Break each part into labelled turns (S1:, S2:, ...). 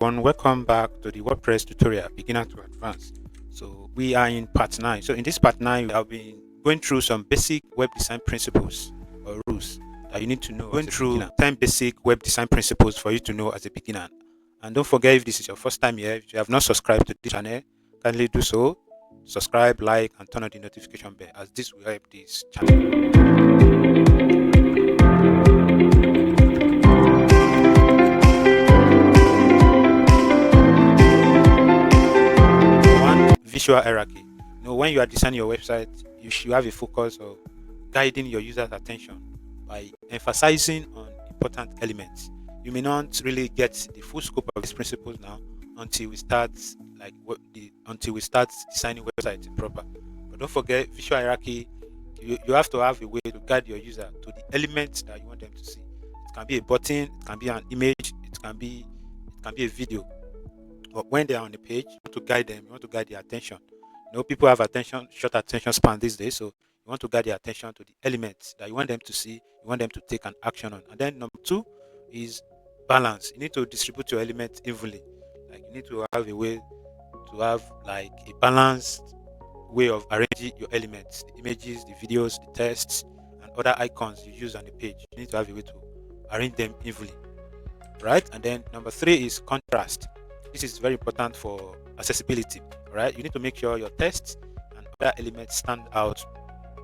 S1: Welcome back to the WordPress tutorial, beginner to advanced. So we are in part 9. So in this part 9, we have been going through some basic web design principles or rules that you need to know. Going through 10 basic web design principles for you to know as a beginner. And don't forget, if this is your first time here, if you have not subscribed to this channel, kindly do so. Subscribe, like, and turn on the notification bell, as this will help this channel. One, visual hierarchy. When you are designing your website, you should have a focus of guiding your user's attention by emphasizing on important elements. You may not really get the full scope of these principles now until we start until we start designing websites proper. But don't forget, visual hierarchy. You have to have a way to guide your user to the elements that you want them to see. It can be a button, it can be an image, it can be a video. But when they are on the page, you want to guide them, you want to guide their attention. People have short attention span these days, so you want to guide their attention to the elements that you want them to see, you want them to take an action on. And then number two is balance. You need to distribute your elements evenly. Like you need to have a way to have like a balanced way of arranging your elements, the images, the videos, the texts, and other icons you use on the page. You need to have a way to arrange them evenly, right? And then number three is contrast. This is very important for accessibility, right? You need to make sure your text and other elements stand out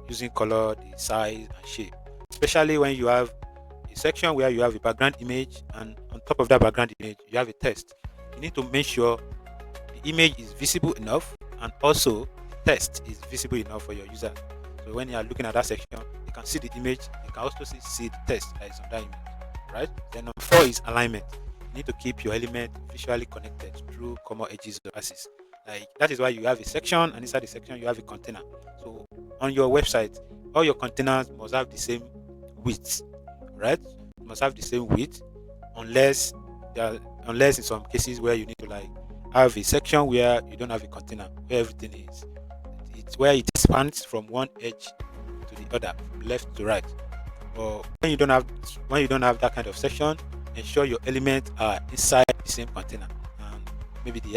S1: using color, the size, and shape. Especially when you have a section where you have a background image, and on top of that background image, you have a text. You need to make sure the image is visible enough, and also the text is visible enough for your user. So when you are looking at that section, you can see the image, you can also see the text that is on that image, right? Then number four is alignment. You need to keep your element visually connected through common edges or axis. Like that is why you have a section, and inside the section you have a container. So on your website, all your containers must have the same width, right? Must have the same width, unless unless in some cases where you need to like have a section where you don't have a container, where everything is, it's where it expands from one edge to the other, from left to right. Or when you don't have that kind of section, ensure your elements are inside the same container, and maybe the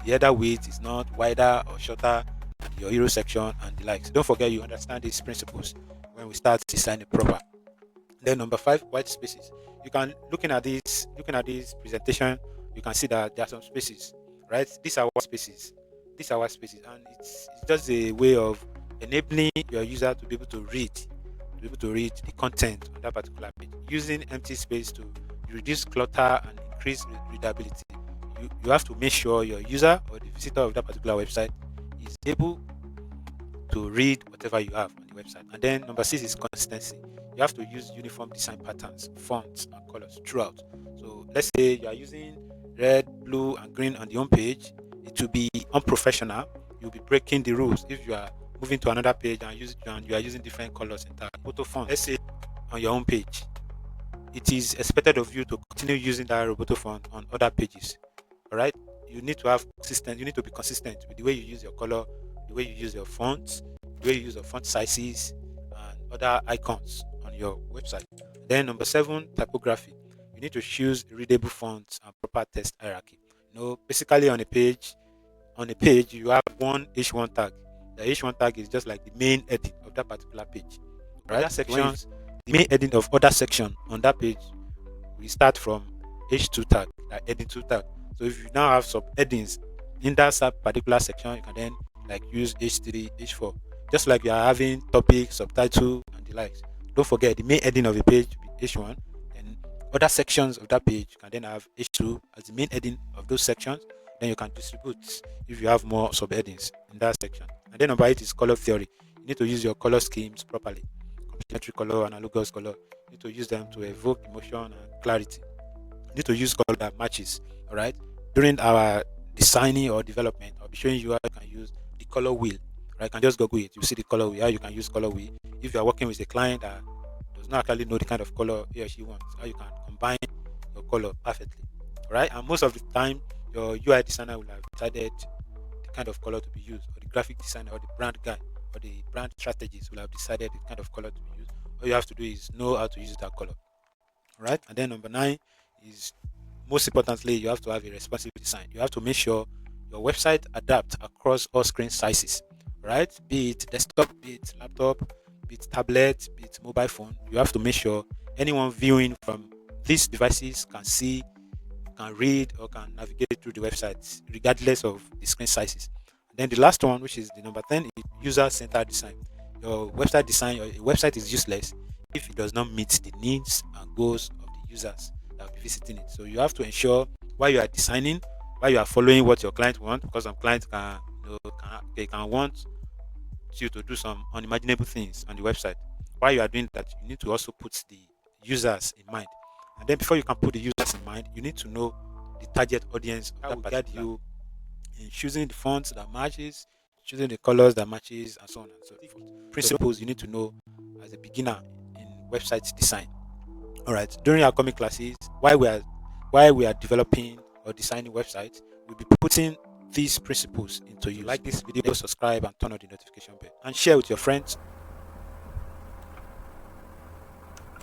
S1: header width is not wider or shorter than your hero section and the likes. Don't forget, you understand these principles when we start designing proper. Then number five, white spaces. You can looking at this presentation, you can see that there are some spaces, right? These are white spaces. These are white spaces, and it's just a way of enabling your user to be able to read the content on that particular page. Using empty space to reduce clutter and increase readability. You have to make sure your user or the visitor of that particular website is able to read whatever you have on the website. And then number six is consistency. You have to use uniform design patterns, fonts, and colors throughout. So let's say you are using red, blue, and green on the home page. It will be unprofessional. You'll be breaking the rules if you are moving to another page and you are using different colors entirely. Photo font. Let's say on your home page, it is expected of you to continue using that roboto font on other pages. All right, you need to be consistent with the way you use your color, the way you use your fonts, the way you use your font sizes, and other icons on your website. Then number seven, typography. You need to choose readable fonts and proper text hierarchy. Basically on a page you have one h1 tag. The h1 tag is just like the main heading of that particular page. Right? Other sections, the main heading of other section on that page, we start from h2 tag, like heading 2 tag. So if you now have sub headings in that particular section, you can then like use h3, h4, just like you are having topic, subtitle, and the likes. Don't forget, the main heading of a page will be h1, and other sections of that page can then have h2 as the main heading of those sections. Then you can distribute if you have more subheadings in that section. And then number eight is color theory. You need to use your color schemes properly. Complementary color, analogous color. You need to use them to evoke emotion and clarity. You need to use color that matches. All right. During our designing or development, I'll be showing you how you can use the color wheel. Right. You can just Google it. You see the color wheel. How you can use color wheel. If you are working with a client that does not actually know the kind of color he or she wants, how you can combine your color perfectly. Right. And most of the time, your UI designer will have decided the kind of color to be used, or the graphic designer, or the brand guy, or the brand strategist will have decided the kind of color to be used. All you have to do is know how to use that color, right? And then number nine is most importantly, you have to have a responsive design. You have to make sure your website adapts across all screen sizes, right? Be it desktop, be it laptop, be it tablet, be it mobile phone. You have to make sure anyone viewing from these devices can see, can read, or can navigate through the website, regardless of the screen sizes. And then the last one, which is the number 10, is user-centered design. Your website design, your website is useless if it does not meet the needs and goals of the users that will be visiting it. So you have to ensure while you are designing, while you are following what your client wants, because some clients can, they can want you to do some unimaginable things on the website. While you are doing that, you need to also put the users in mind. And then before you can put the users in mind, you need to know the target audience of that will guide you in choosing the fonts that matches, choosing the colors that matches, and so on and so forth. Principles you need to know as a beginner in website design. All right. During our coming classes, while we are developing or designing websites, we'll be putting these principles into use. Like this video, subscribe and turn on the notification bell and share with your friends